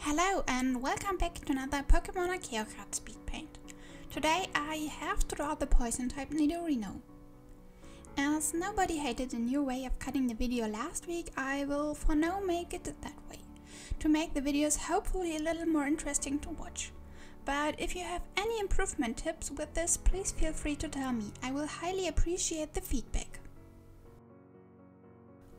Hello and welcome back to another Pokemon Aceo card Speedpaint. Today I have to draw the poison type Nidorino. As nobody hated the new way of cutting the video last week, I will for now make it that way, to make the videos hopefully a little more interesting to watch. But if you have any improvement tips with this, please feel free to tell me. I will highly appreciate the feedback.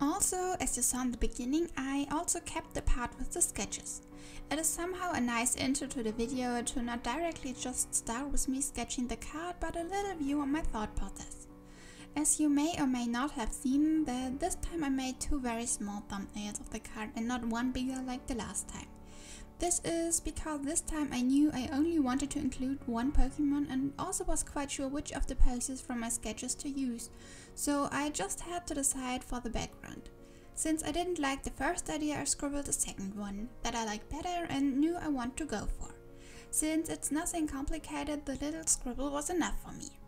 Also, as you saw in the beginning, I also kept the part with the sketches. It is somehow a nice intro to the video to not directly just start with me sketching the card, but a little view on my thought process. As you may or may not have seen, this time I made two very small thumbnails of the card and not one bigger like the last time. This is because this time I knew I only wanted to include one Pokemon and also was quite sure which of the poses from my sketches to use, so I just had to decide for the background. Since I didn't like the first idea, I scribbled a second one that I liked better and knew I want to go for. Since it's nothing complicated, the little scribble was enough for me.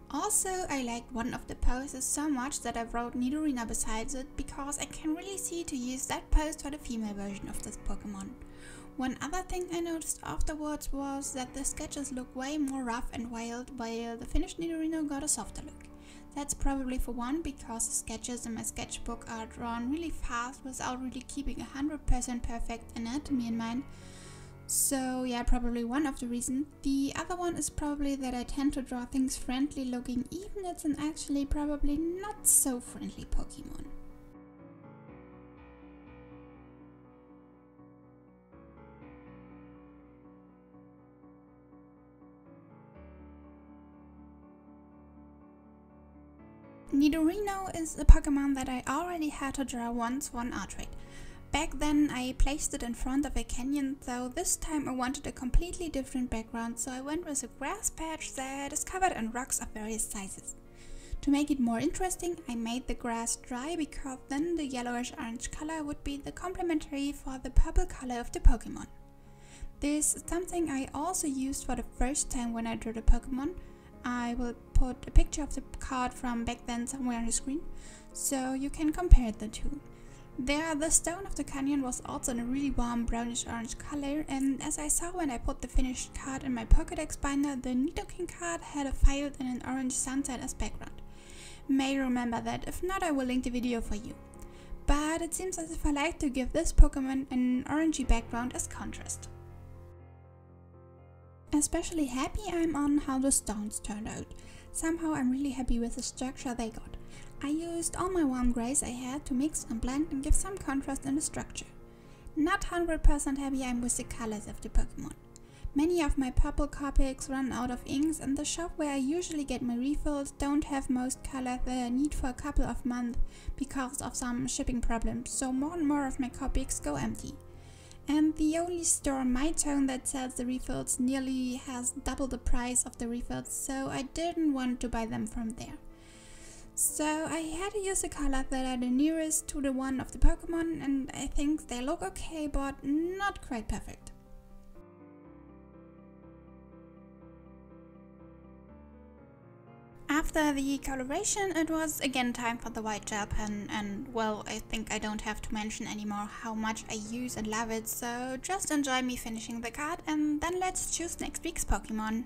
Also, I liked one of the poses so much that I wrote Nidorino besides it, because I can really see to use that pose for the female version of this Pokemon. One other thing I noticed afterwards was that the sketches look way more rough and wild, while the finished Nidorino got a softer look. That's probably for one because the sketches in my sketchbook are drawn really fast without really keeping 100% perfect anatomy in mind. So yeah, probably one of the reasons. The other one is probably that I tend to draw things friendly looking, even if it's an actually probably not so friendly Pokemon. Nidorino is a Pokemon that I already had to draw once for an art rate. Back then I placed it in front of a canyon, though this time I wanted a completely different background, so I went with a grass patch that is covered in rocks of various sizes. To make it more interesting, I made the grass dry because then the yellowish orange color would be the complementary for the purple color of the Pokemon. This is something I also used for the first time when I drew the Pokemon. I will put a picture of the card from back then somewhere on the screen, so you can compare the two. There, the stone of the canyon was also in a really warm brownish orange color, and as I saw when I put the finished card in my Pokédex binder, the Nidoking card had a field in an orange sunset as background. May remember that, if not I will link the video for you. But it seems as if I like to give this Pokemon an orangey background as contrast. Especially happy I'm on how the stones turned out. Somehow I'm really happy with the structure they got. I used all my warm grays I had to mix and blend and give some contrast in the structure. Not 100% happy I'm with the colors of the Pokemon. Many of my purple Copics run out of inks, and the shop where I usually get my refills don't have most colors that I need for a couple of months because of some shipping problems, so more and more of my Copics go empty. And the only store in my town that sells the refills nearly has double the price of the refills, so I didn't want to buy them from there. So I had to use the colors that are the nearest to the one of the Pokemon, and I think they look okay, but not quite perfect. After the coloration, it was again time for the white gel pen, and well, I think I don't have to mention anymore how much I use and love it, so just enjoy me finishing the card and then let's choose next week's Pokemon.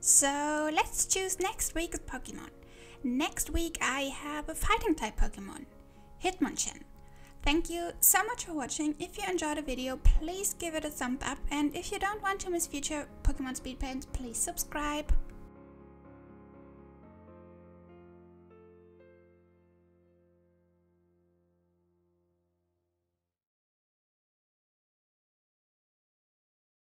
So let's choose next week's Pokemon. Next week I have a fighting type Pokemon, Hitmonchan. Thank you so much for watching. If you enjoyed the video, please give it a thumbs up, and if you don't want to miss future Pokemon Speedpaints, please subscribe.